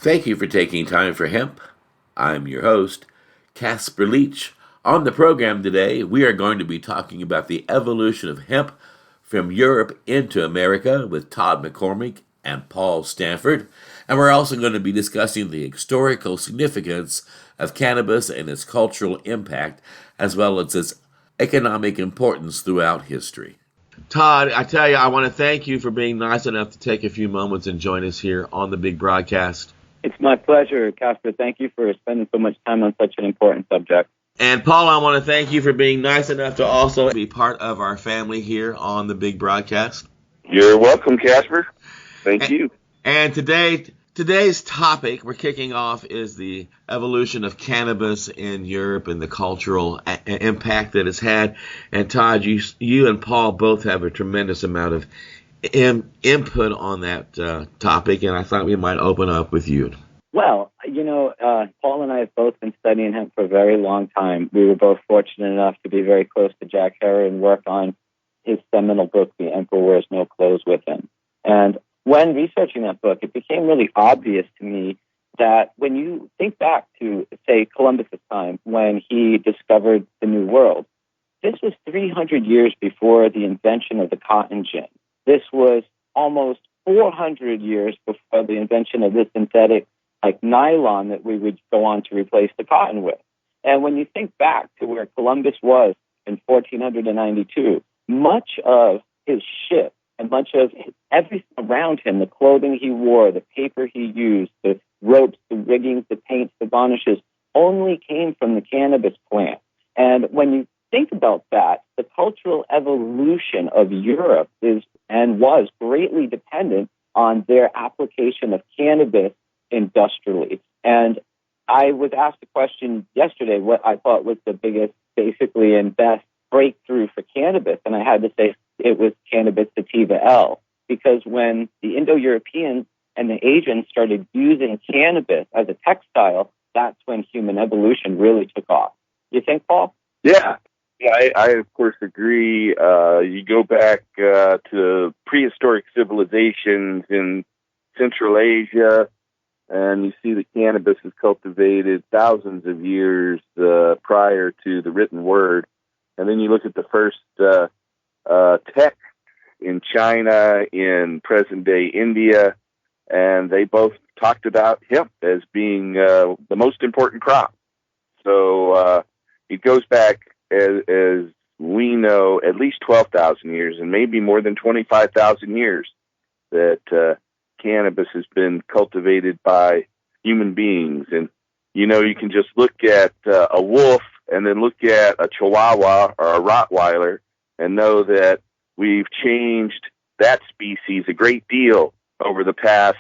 Thank you for taking time for Hemp. I'm your host, Casper Leach. On the program today, we are going to be talking about the evolution of hemp from Europe into America with Tod McCormick and Paul Stanford. And we're also going to be discussing the historical significance of cannabis and its cultural impact, as well as its economic importance throughout history. Todd, I tell you, I want to thank you for being nice enough to take a few moments and join us here on the big broadcast. It's my pleasure, Casper. Thank you for spending so much time on such an important subject. And Paul, I want to thank you for being nice enough to also be part of our family here on the big broadcast. You're welcome, Casper. Thank you. And today's topic we're kicking off is the evolution of cannabis in Europe and the cultural impact that it's had. And Todd, you and Paul both have a tremendous amount of input on that topic, and I thought we might open up with you. Well, Paul and I have both been studying hemp for a very long time. We were both fortunate enough to be very close to Jack Herer and work on his seminal book, The Emperor Wears No Clothes, with him. And when researching that book, it became really obvious to me that when you think back to, say, Columbus's time, when he discovered the New World, this was 300 years before the invention of the cotton gin. This was almost 400 years before the invention of this synthetic, like nylon, that we would go on to replace the cotton with. And when you think back to where Columbus was in 1492, much of his ship and much of everything around him, the clothing he wore, the paper he used, the ropes, the riggings, the paints, the varnishes, only came from the cannabis plant. And when you think about that, the cultural evolution of Europe is and was greatly dependent on their application of cannabis industrially. And I was asked a question yesterday what I thought was the biggest, basically, and best breakthrough for cannabis, and I had to say it was cannabis sativa L, because when the Indo-Europeans and the Asians started using cannabis as a textile, that's when human evolution really took off. You think, Paul? Yeah, I of course agree. You go back to prehistoric civilizations in Central Asia, and you see that cannabis is cultivated thousands of years prior to the written word. And then you look at the first text in China, in present-day India, and they both talked about hemp as being the most important crop. So it goes back, as we know, at least 12,000 years, and maybe more than 25,000 years, that cannabis has been cultivated by human beings. And, you can just look at a wolf and then look at a Chihuahua or a Rottweiler and know that we've changed that species a great deal over the past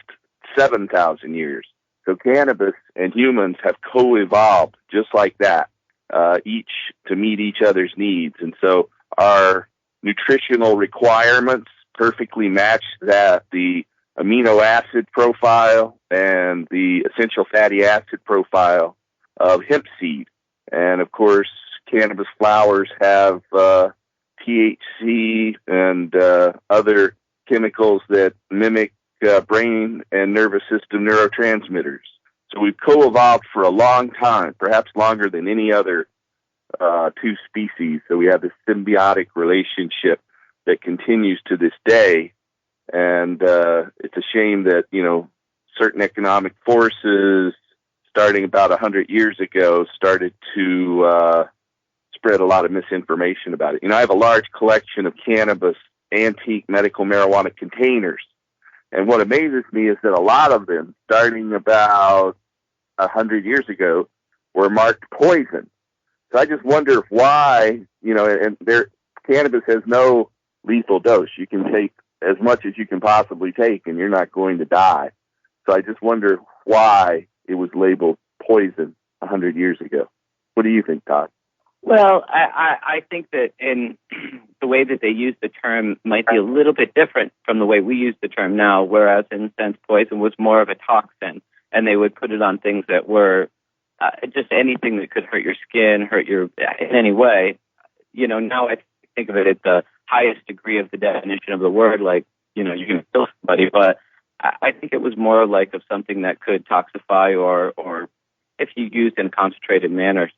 7,000 years. So cannabis and humans have co-evolved just like that, each to meet each other's needs. And so our nutritional requirements perfectly match the amino acid profile and the essential fatty acid profile of hemp seed. And of course, cannabis flowers have THC and other chemicals that mimic brain and nervous system neurotransmitters. So we've co-evolved for a long time, perhaps longer than any other two species. So we have this symbiotic relationship that continues to this day. And it's a shame that, certain economic forces, starting about 100 years ago, started to spread a lot of misinformation about it. I have a large collection of cannabis antique medical marijuana containers. And what amazes me is that a lot of them, starting about 100 years ago, were marked poison. So I just wonder why, and cannabis has no lethal dose. You can take as much as you can possibly take and you're not going to die. So I just wonder why it was labeled poison 100 years ago. What do you think, Todd? Well, I think that in the way that they use the term might be a little bit different from the way we use the term now, whereas in a sense poison was more of a toxin, and they would put it on things that were just anything that could hurt your skin, hurt your in any way. Now I think of it at the highest degree of the definition of the word, like, you can kill somebody, but I think it was more like of something that could toxify or if you used in a concentrated manner,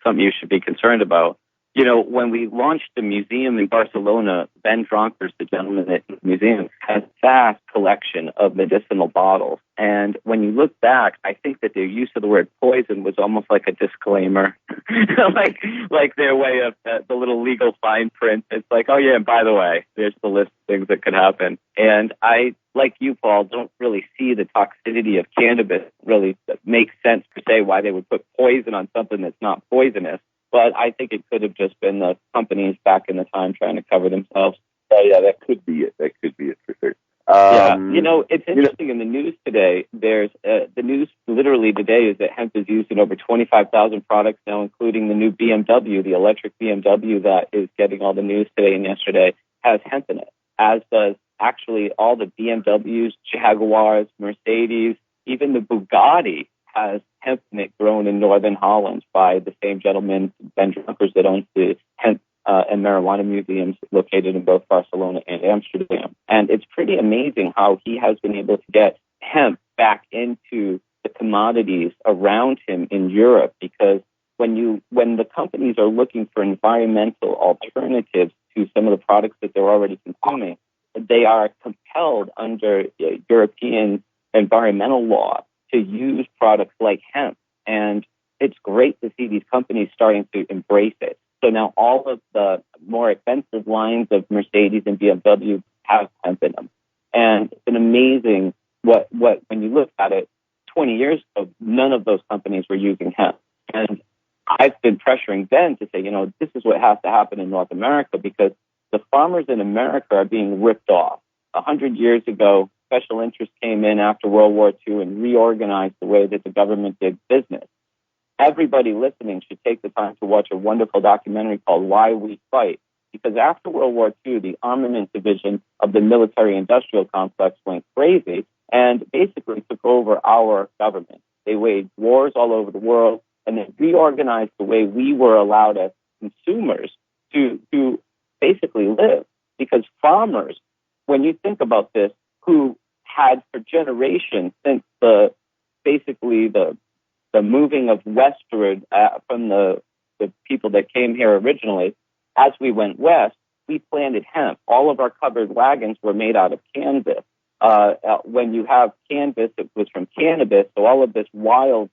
something you should be concerned about. When we launched the museum in Barcelona, Ben Dronkers, the gentleman at the museum, has a vast collection of medicinal bottles. And when you look back, I think that their use of the word poison was almost like a disclaimer, like their way of the little legal fine print. It's like, oh yeah, and by the way, there's the list of things that could happen. And I, like you, Paul, don't really see the toxicity of cannabis really makes sense per se why they would put poison on something that's not poisonous. But I think it could have just been the companies back in the time trying to cover themselves. Oh, yeah, that could be it. That could be it for sure. It's interesting in the news today. There's the news literally today is that hemp is used in over 25,000 products now, including the new BMW, the electric BMW that is getting all the news today and yesterday, has hemp in it, as does actually all the BMWs, Jaguars, Mercedes, even the Bugatti has hemp in it grown in northern Holland by the same gentleman, Ben Dronkers, that owns the hemp and marijuana museums located in both Barcelona and Amsterdam. And it's pretty amazing how he has been able to get hemp back into the commodities around him in Europe, because when the companies are looking for environmental alternatives to some of the products that they're already consuming, they are compelled under European environmental law to use products like hemp. And it's great to see these companies starting to embrace it. So now all of the more expensive lines of Mercedes and BMW have hemp in them. And it's an amazing what when you look at it, 20 years ago, none of those companies were using hemp. And I've been pressuring Ben to say, this is what has to happen in North America, because the farmers in America are being ripped off. 100 years ago, special interests came in after World War II and reorganized the way that the government did business. Everybody listening should take the time to watch a wonderful documentary called Why We Fight, because after World War II, the armament division of the military-industrial complex went crazy and basically took over our government. They waged wars all over the world, and they reorganized the way we were allowed as consumers to basically live. Because farmers, when you think about this, who had for generations since the moving of westward from the people that came here originally, as we went west, we planted hemp. All of our covered wagons were made out of canvas. When you have canvas, it was from cannabis, so all of this wild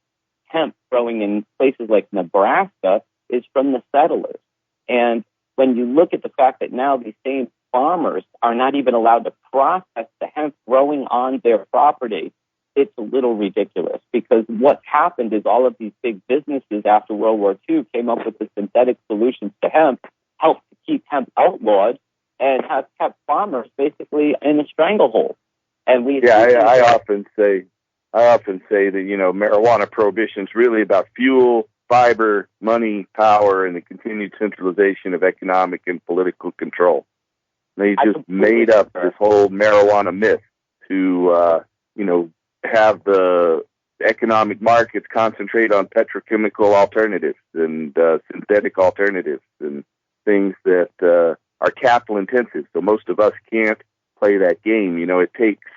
hemp growing in places like Nebraska is from the settlers. And when you look at the fact that now these same farmers are not even allowed to process the hemp growing on their property, it's a little ridiculous, because what happened is all of these big businesses after World War II came up with the synthetic solutions to hemp, helped to keep hemp outlawed, and have kept farmers basically in a stranglehold. And I often say that, marijuana prohibition is really about fuel, fiber, money, power, and the continued centralization of economic and political control. They just made up this whole marijuana myth to, have the economic markets concentrate on petrochemical alternatives and synthetic alternatives and things that are capital intensive. So most of us can't play that game. It takes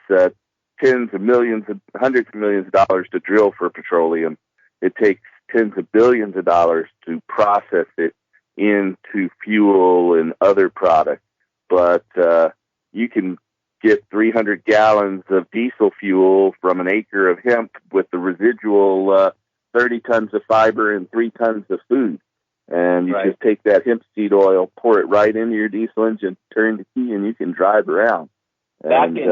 tens of millions and hundreds of millions of dollars to drill for petroleum. It takes tens of billions of dollars to process it into fuel and other products. But you can get 300 gallons of diesel fuel from an acre of hemp with the residual 30 tons of fiber and 3 tons of food. And you just take that hemp seed oil, pour it right into your diesel engine, turn the key, and you can drive around. Back in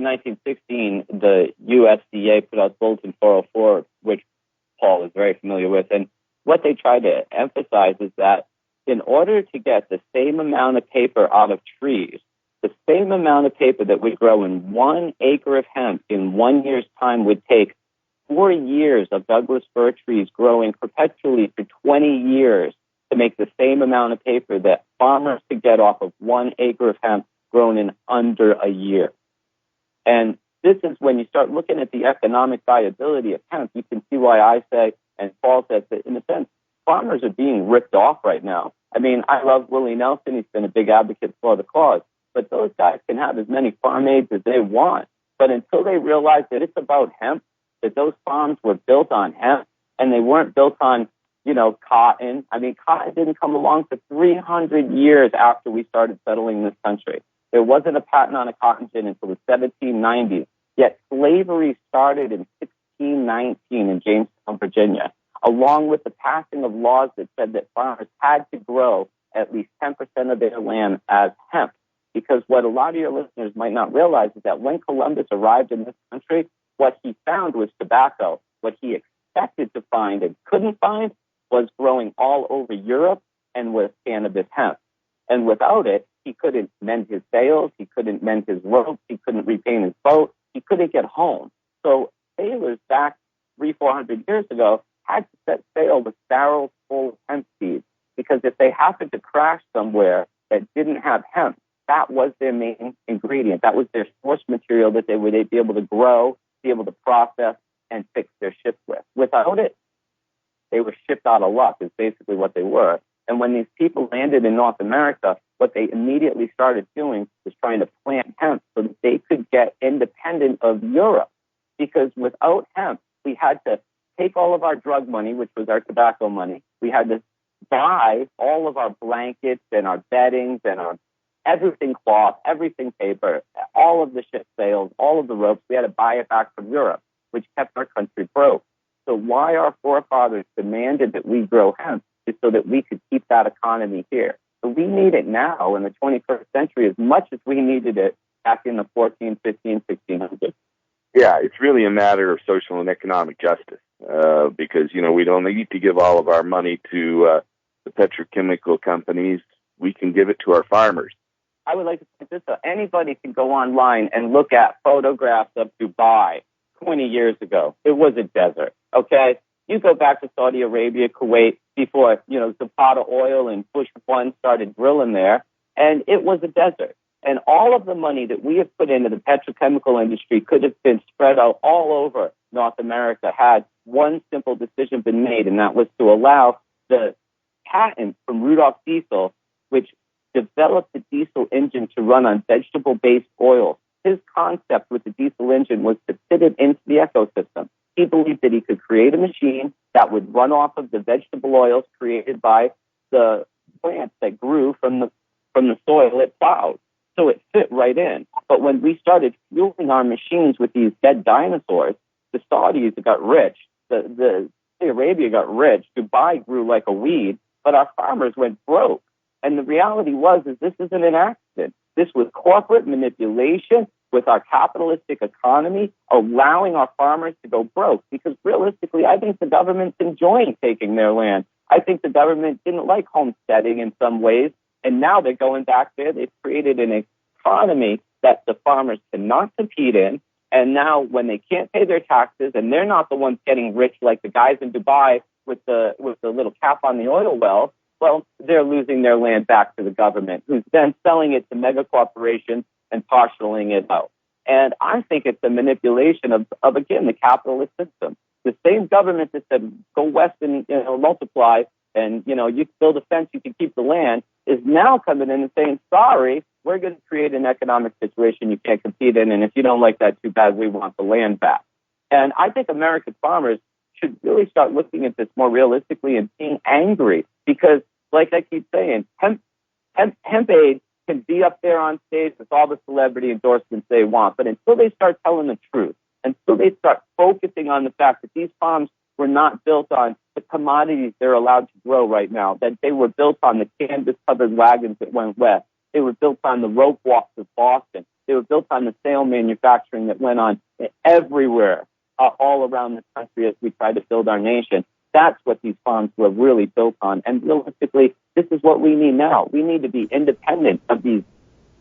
1916, the USDA put out Bulletin 404, which Paul is very familiar with. And what they try to emphasize is that in order to get the same amount of paper out of trees, the same amount of paper that would grow in 1 acre of hemp in 1 year's time would take 4 years of Douglas fir trees growing perpetually for 20 years to make the same amount of paper that farmers could get off of 1 acre of hemp grown in under a year. And this is when you start looking at the economic viability of hemp, you can see why I say, and Paul says, that in a sense, farmers are being ripped off right now. I mean, I love Willie Nelson. He's been a big advocate for the cause. but those guys can have as many farm aids as they want. But until they realize that it's about hemp, that those farms were built on hemp and they weren't built on, cotton. I mean, cotton didn't come along for 300 years after we started settling this country. There wasn't a patent on a cotton gin until the 1790s. Yet slavery started in 1619 in Jamestown, Virginia, along with the passing of laws that said that farmers had to grow at least 10% of their land as hemp. Because what a lot of your listeners might not realize is that when Columbus arrived in this country, what he found was tobacco. What he expected to find and couldn't find was growing all over Europe and was cannabis hemp. And without it, he couldn't mend his sails, he couldn't mend his ropes, he couldn't repaint his boat, he couldn't get home. So sailors back 300-400 years ago had to set sail with barrels full of hemp seeds, because if they happened to crash somewhere that didn't have hemp, that was their main ingredient. That was their source material that they would be able to grow, be able to process, and fix their ships with. Without it, they were shipped out of luck, is basically what they were. And when these people landed in North America, what they immediately started doing was trying to plant hemp so that they could get independent of Europe. Because without hemp, we had to take all of our drug money, which was our tobacco money. We had to buy all of our blankets and our beddings and our everything cloth, everything paper, all of the ship sails, all of the ropes. We had to buy it back from Europe, which kept our country broke. So why our forefathers demanded that we grow hemp is so that we could keep that economy here. So we need it now in the 21st century as much as we needed it back in the 14, 15, 1600s. Yeah, it's really a matter of social and economic justice because, we don't need to give all of our money to the petrochemical companies. We can give it to our farmers. I would like to point this out. Anybody can go online and look at photographs of Dubai 20 years ago. It was a desert, okay? You go back to Saudi Arabia, Kuwait, before, Zapata Oil and Bush 1 started drilling there, and it was a desert. And all of the money that we have put into the petrochemical industry could have been spread out all over North America had one simple decision been made, and that was to allow the patent from Rudolph Diesel, which developed the diesel engine to run on vegetable-based oil. His concept with the diesel engine was to fit it into the ecosystem. He believed that he could create a machine that would run off of the vegetable oils created by the plants that grew from the soil it plowed. So it fit right in. But when we started fueling our machines with these dead dinosaurs, the Saudis got rich, the Saudi Arabia got rich, Dubai grew like a weed, but our farmers went broke. And the reality is this isn't an accident. This was corporate manipulation with our capitalistic economy, allowing our farmers to go broke. Because realistically, I think the government's enjoying taking their land. I think the government didn't like homesteading in some ways, and now they're going back there. They've created an economy that the farmers cannot compete in. And now when they can't pay their taxes, and they're not the ones getting rich like the guys in Dubai with the little cap on the oil well, well, they're losing their land back to the government, who's then selling it to mega corporations and parceling it out. And I think it's a manipulation of again, the capitalist system. The same government that said, go west and multiply, and you build a fence, you can keep the land, is now coming in and saying, sorry, we're going to create an economic situation you can't compete in, and if you don't like that, too bad, we want the land back. And I think American farmers should really start looking at this more realistically and being angry, because like I keep saying, hemp aid can be up there on stage with all the celebrity endorsements they want, but until they start telling the truth, until they start focusing on the fact that these farms were not built on the commodities they're allowed to grow right now, that they were built on the canvas-covered wagons that went west, they were built on the rope walks of Boston, they were built on the sail manufacturing that went on everywhere, all around the country as we tried to build our nation. That's what these farms were really built on. And realistically, this is what we need now. We need to be independent of these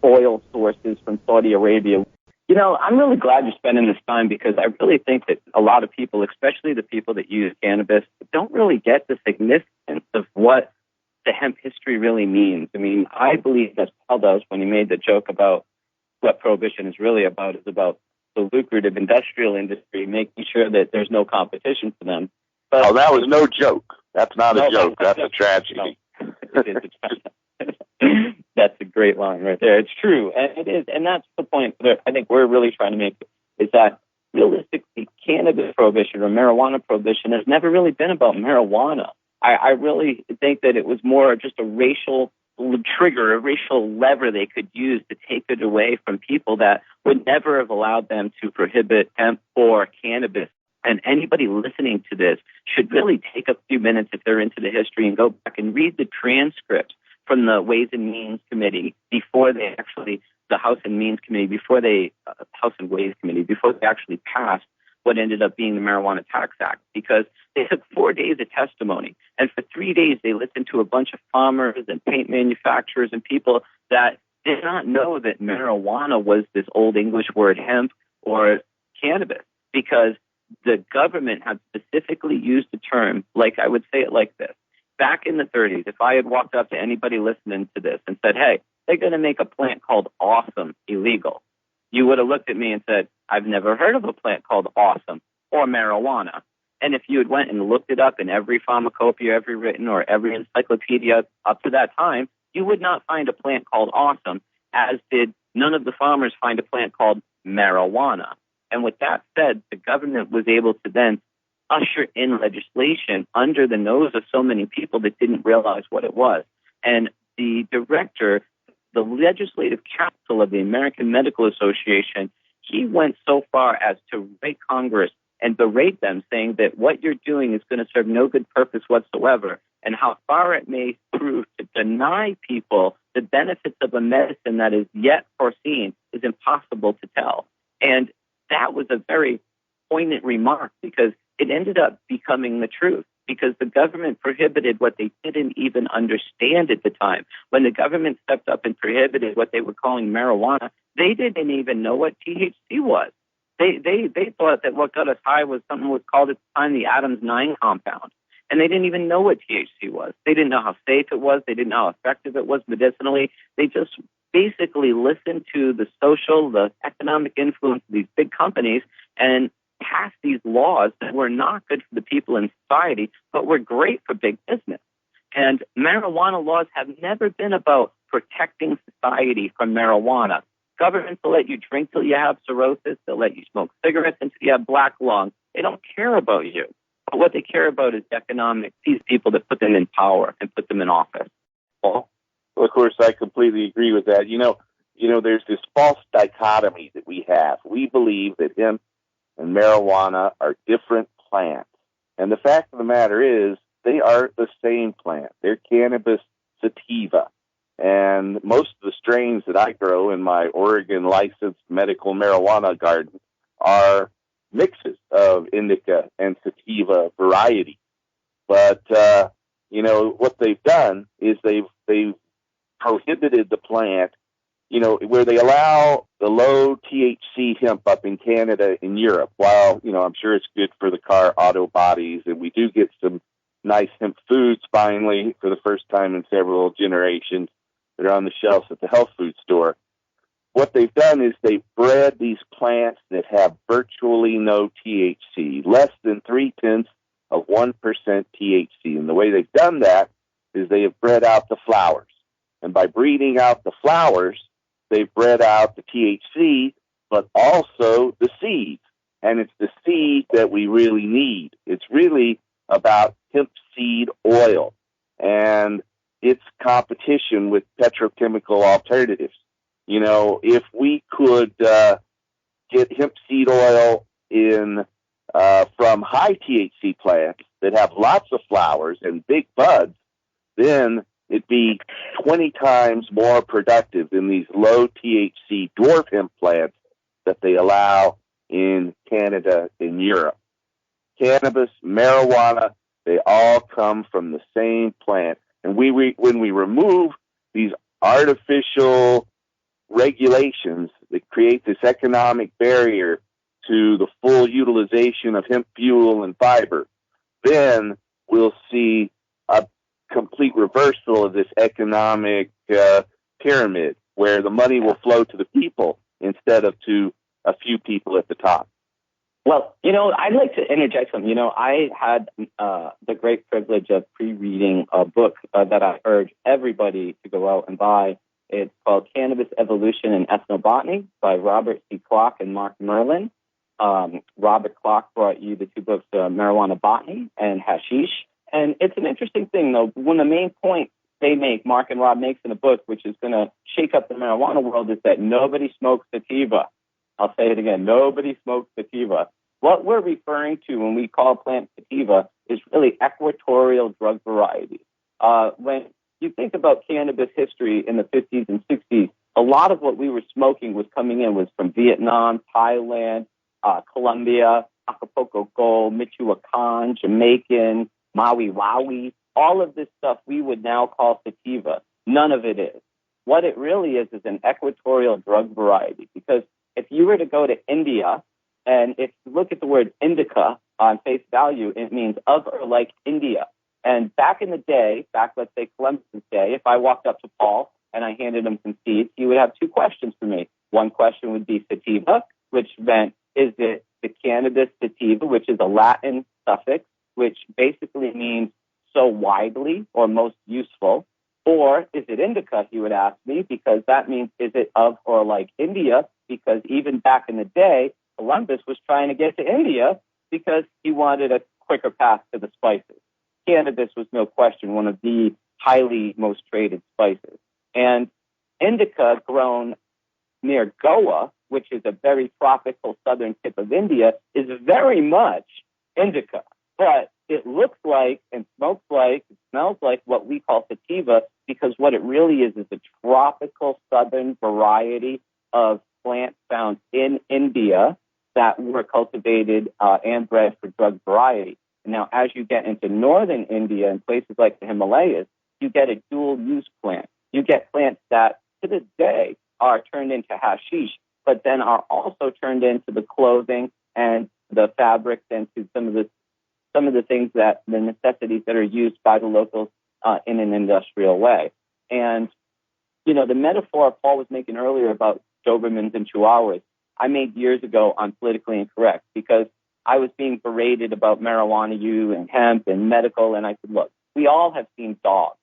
oil sources from Saudi Arabia. I'm really glad you're spending this time, because I really think that a lot of people, especially the people that use cannabis, don't really get the significance of what the hemp history really means. I mean, I believe that Paul does when he made the joke about what prohibition is really about, is about the lucrative industrial industry, making sure that there's no competition for them. But, that was no joke. That's not a joke. That's a tragedy. No, it is a tragedy. That's a great line right there. It's true, and it is, and that's the point that I think we're really trying to make, is that realistically, cannabis prohibition or marijuana prohibition has never really been about marijuana. I really think that it was more just a racial trigger, a racial lever they could use to take it away from people that would never have allowed them to prohibit hemp or cannabis. And anybody listening to this should really take a few minutes, if they're into the history, and go back and read the transcripts from the Ways and Means Committee before they actually, the House and Means Committee, before they, House and Ways Committee, before they actually passed what ended up being the Marijuana Tax Act, because they took 4 days of testimony. And for 3 days, they listened to a bunch of farmers and paint manufacturers and people that did not know that marijuana was this old English word hemp or cannabis, because the government had specifically used the term, like I would say it like this. Back in the 30s, if I had walked up to anybody listening to this and said, hey, they're going to make a plant called awesome illegal, you would have looked at me and said, I've never heard of a plant called awesome or marijuana. And if you had went and looked it up in every pharmacopoeia ever written or every encyclopedia up to that time, you would not find a plant called awesome, as did none of the farmers find a plant called marijuana. And with that said, the government was able to then usher in legislation under the nose of so many people that didn't realize what it was. And the director, the legislative council of the American Medical Association, he went so far as to write Congress and berate them, saying that what you're doing is going to serve no good purpose whatsoever, and how far it may prove to deny people the benefits of a medicine that is yet foreseen is impossible to tell. And that was a very poignant remark, because it ended up becoming the truth, because the government prohibited what they didn't even understand at the time. When the government stepped up and prohibited what they were calling marijuana, they didn't even know what THC was. They thought that what got us high was something was called at the time the Adams 9 compound. And they didn't even know what THC was. They didn't know how safe it was. They didn't know how effective it was medicinally. They just basically listened to the social, the economic influence of these big companies and passed these laws that were not good for the people in society, but were great for big business. And marijuana laws have never been about protecting society from marijuana. Governments will let you drink till you have cirrhosis. They'll let you smoke cigarettes until you have black lung. They don't care about you. But what they care about is economic, these people that put them in power and put them in office. Well, of course, I completely agree with that. You know, there's this false dichotomy that we have. We believe that hemp and marijuana are different plants. And the fact of the matter is, they are the same plant. They're cannabis sativa. And most of the strains that I grow in my Oregon licensed medical marijuana garden are mixes of indica and sativa variety. But, what they've done is they've prohibited the plant, where they allow the low THC hemp up in Canada and Europe. While, I'm sure it's good for the car auto bodies, and we do get some nice hemp foods finally for the first time in several generations that are on the shelves at the health food store. What they've done is they've bred these plants that have virtually no THC, less than 0.3% THC. And the way they've done that is they have bred out the flowers. And by breeding out the flowers, they've bred out the THC, but also the seeds. And it's the seed that we really need. It's really about hemp seed oil and its competition with petrochemical alternatives. If we could get hemp seed oil in from high THC plants that have lots of flowers and big buds, then it'd be 20 times more productive than these low THC dwarf hemp plants that they allow in Canada and Europe. Cannabis, marijuana, they all come from the same plant. And when we remove these artificial regulations that create this economic barrier to the full utilization of hemp fuel and fiber, then we'll see a complete reversal of this economic pyramid where the money will flow to the people instead of to a few people at the top. Well, I'd like to interject something. I had the great privilege of pre-reading a book that I urge everybody to go out and buy. It's called Cannabis Evolution and Ethnobotany by Robert C. Clark and Mark Merlin. Robert Clark brought you the two books, Marijuana Botany and Hashish. And it's an interesting thing, though. One of the main points they make, Mark and Rob makes in the book, which is going to shake up the marijuana world, is that nobody smokes sativa. I'll say it again. Nobody smokes sativa. What we're referring to when we call plant sativa is really equatorial drug variety. When you think about cannabis history in the 50s and 60s, a lot of what we were smoking was coming in was from Vietnam, Thailand, Colombia, Acapulco Gold, Michoacan, Jamaican, Maui Wowie. All of this stuff we would now call sativa. None of it is. What it really is an equatorial drug variety. Because if you were to go to India, and if you look at the word indica on face value, it means of or like India. And back in the day, let's say Columbus's day, if I walked up to Paul and I handed him some seeds, he would have two questions for me. One question would be sativa, which meant, is it the cannabis sativa, which is a Latin suffix, which basically means so widely or most useful? Or is it indica, he would ask me, because that means, is it of or like India? Because even back in the day, Columbus was trying to get to India because he wanted a quicker path to the spices. Cannabis was no question one of the highly most traded spices. And indica, grown near Goa, which is a very tropical southern tip of India, is very much indica. But it looks like and smokes like, it smells like what we call sativa, because what it really is a tropical southern variety of plants found in India that were cultivated and bred for drug variety. Now, as you get into northern India and places like the Himalayas, you get a dual-use plant. You get plants that, to this day, are turned into hashish, but then are also turned into the clothing and the fabrics and to some of the things that the necessities that are used by the locals in an industrial way. And, you know, the metaphor Paul was making earlier about Dobermans and Chihuahuas, I made years ago on Politically Incorrect, because I was being berated about marijuana use and hemp and medical, and I said, look, we all have seen dogs,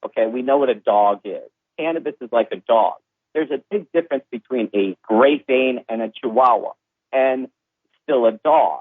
okay? We know what a dog is. Cannabis is like a dog. There's a big difference between a Great Dane and a Chihuahua, and still a dog.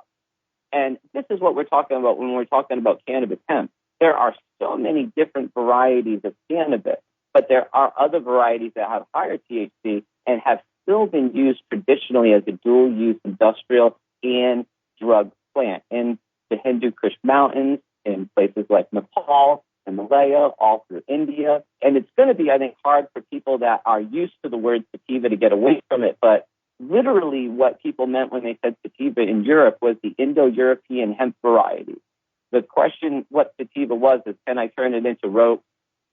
And this is what we're talking about when we're talking about cannabis hemp. There are so many different varieties of cannabis, but there are other varieties that have higher THC and have still been used traditionally as a dual-use industrial and drug plant in the Hindu Kush Mountains, in places like Nepal and Malaya, all through India. And it's going to be, I think, hard for people that are used to the word sativa to get away from it. But literally what people meant when they said sativa in Europe was the Indo-European hemp variety. The question, what sativa was, is can I turn it into rope?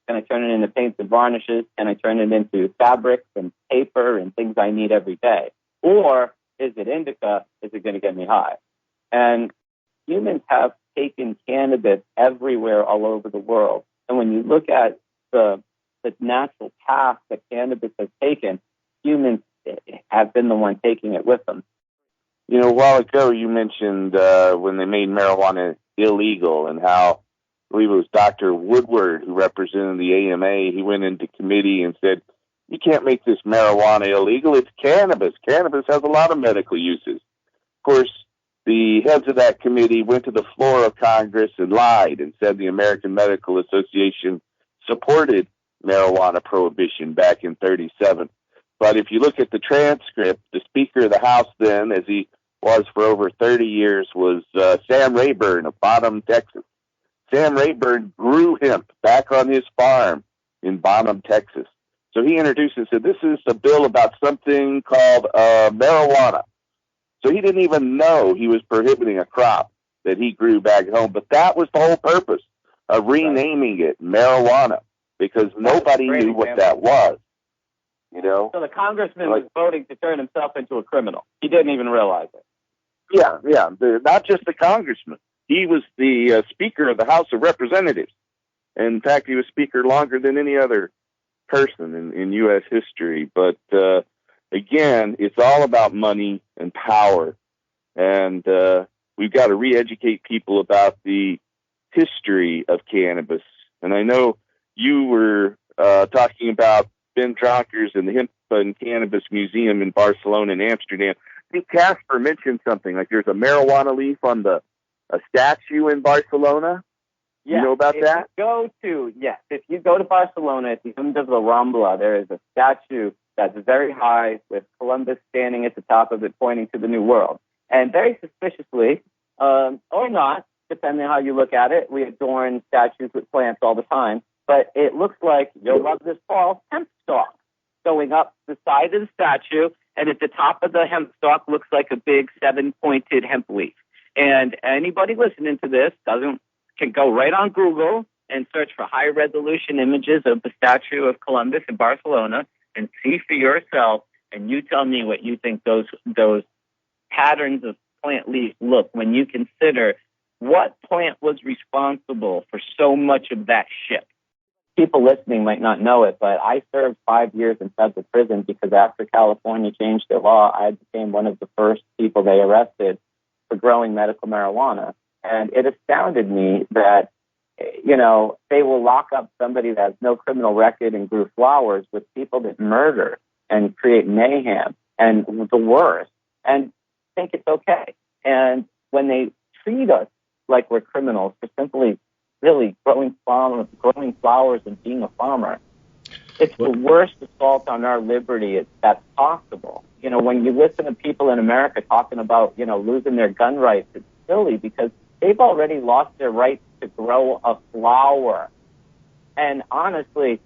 Can I turn it into paints and varnishes? Can I turn it into fabrics and paper and things I need every day? Or is it indica? Is it going to get me high? And humans have taken cannabis everywhere all over the world. And when you look at the natural path that cannabis has taken, humans have been the one taking it with them. You know, a while ago you mentioned when they made marijuana illegal and how, I believe it was Dr. Woodward who represented the AMA. He went into committee and said, you can't make this marijuana illegal. It's cannabis. Cannabis has a lot of medical uses. Of course, the heads of that committee went to the floor of Congress and lied and said the American Medical Association supported marijuana prohibition back in 1937. But if you look at the transcript, the Speaker of the House then, as he was for over 30 years, was Sam Rayburn of Bonham, Texas. Sam Rayburn grew hemp back on his farm in Bonham, Texas. So he introduced and said, this is a bill about something called marijuana. So he didn't even know he was prohibiting a crop that he grew back home. But that was the whole purpose of renaming it marijuana, because nobody knew what that was. You know? So the congressman was voting to turn himself into a criminal. He didn't even realize it. Yeah. Not just the congressman. He was the Speaker of the House of Representatives. In fact, he was Speaker longer than any other person in U.S. history. But again, it's all about money and power. And we've got to re-educate people about the history of cannabis. And I know you were talking about Ben Drockers and the Hemp and Cannabis Museum in Barcelona and Amsterdam. I think Casper mentioned something like there's a marijuana leaf on a statue in Barcelona. Yeah, you know about that? If you go to Barcelona at the end of the Rambla, there is a statue that's very high with Columbus standing at the top of it pointing to the New World. And very suspiciously, or not, depending on how you look at it, we adorn statues with plants all the time. But it looks like, you'll love this, Paul, hemp stalk going up the side of the statue, and at the top of the hemp stalk looks like a big 7-pointed hemp leaf. And anybody listening to this can go right on Google and search for high-resolution images of the statue of Columbus in Barcelona and see for yourself, and you tell me what you think those patterns of plant leaves look when you consider what plant was responsible for so much of that ship. People listening might not know it, but I served 5 years in federal prison because after California changed their law, I became one of the first people they arrested for growing medical marijuana. And it astounded me that, they will lock up somebody that has no criminal record and grew flowers with people that murder and create mayhem and the worst and think it's okay. And when they treat us like we're criminals for simply really growing flowers and being a farmer, it's the worst assault on our liberty that's possible. When you listen to people in America talking about, losing their gun rights, it's silly because they've already lost their right to grow a flower. And honestly,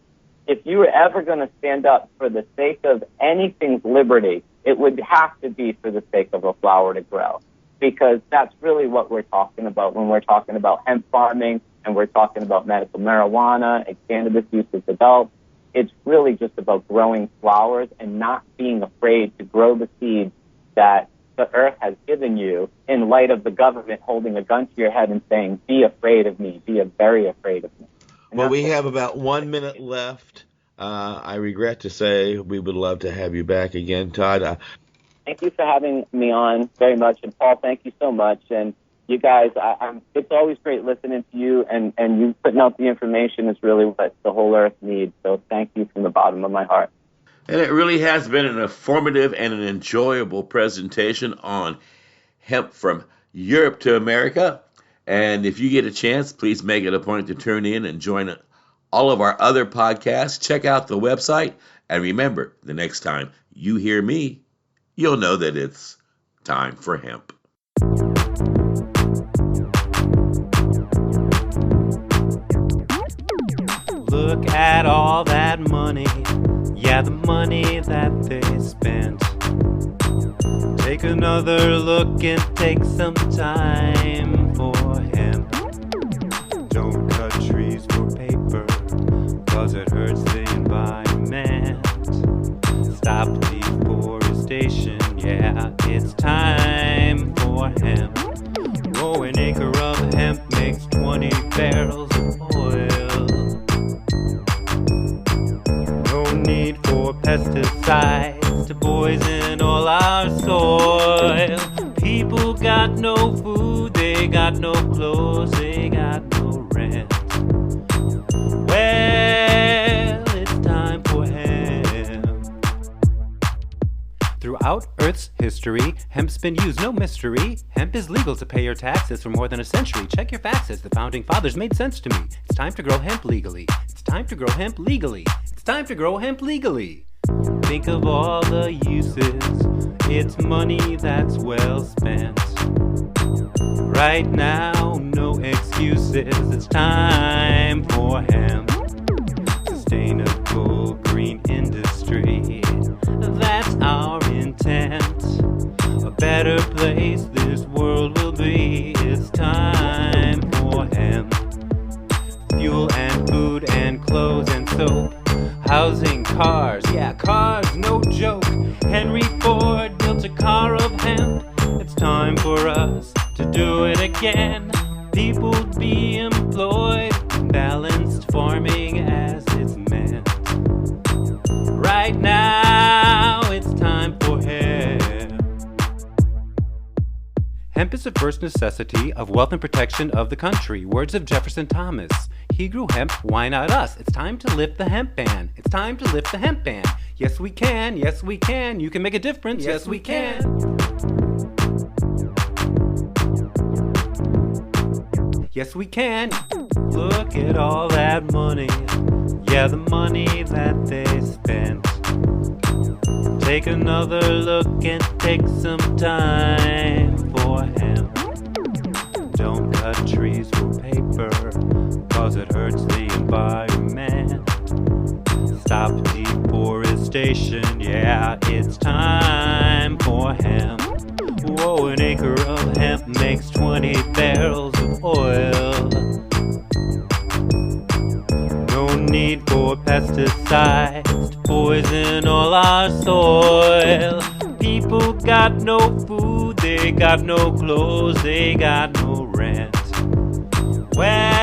if you were ever going to stand up for the sake of anything's liberty, it would have to be for the sake of a flower to grow, because that's really what we're talking about when we're talking about hemp farming and we're talking about medical marijuana and cannabis use as adults. It's really just about growing flowers and not being afraid to grow the seeds that the earth has given you in light of the government holding a gun to your head and saying, be afraid of me, be very afraid of me. Well, we have about 1 minute left. I regret to say we would love to have you back again, Todd. Thank you for having me on very much. And Paul, thank you so much. And you guys, it's always great listening to you, and you putting out the information is really what the whole earth needs. So thank you from the bottom of my heart. And it really has been an informative and an enjoyable presentation on hemp from Europe to America. And if you get a chance, please make it a point to tune in and join all of our other podcasts. Check out the website. And remember, the next time you hear me, you'll know that it's time for hemp. Look at all that money. Yeah, the money that they spent. Take another look and take some time for hemp. Don't cut trees for paper, 'cause it hurts the environment. Stop deforestation, yeah, it's time for hemp. Grow an acre of hemp makes 20 barrels of oil. No need for pesticides to poison all our soil. People got no food, they got no clothes, they got no rent. Well, it's time for hemp. Throughout Earth's history, hemp's been used, no mystery. Hemp is legal to pay your taxes for more than a century. Check your faxes, the founding fathers made sense to me. It's time to grow hemp legally. It's time to grow hemp legally. It's time to grow hemp legally. Think of all the uses, it's money that's well spent. Right now, no excuses, it's time for hemp. Sustainable green industry, that's our intent. A better place this world will be, it's time for hemp. Fuel and food and clothes and soap. Housing, cars, yeah, cars, no joke. Henry Ford built a car of hemp. It's time for us to do it again. People be employed, balanced farming as it's meant. Right now, it's time for hemp. Hemp is the first necessity of wealth and protection of the country. Words of Jefferson Thomas. He grew hemp, why not us? It's time to lift the hemp ban. It's time to lift the hemp ban. Yes, we can. Yes, we can. You can make a difference. Yes, we can. Yes, we can. Look at all that money. Yeah, the money that they spent. Take another look and take some time for hemp. Don't cut trees for paper, cause it hurts the environment. Stop deforestation, yeah, it's time for hemp. Whoa, an acre of hemp makes 20 barrels of oil. No need for pesticides to poison all our soil. People got no food, they got no clothes, they got no rent. Well,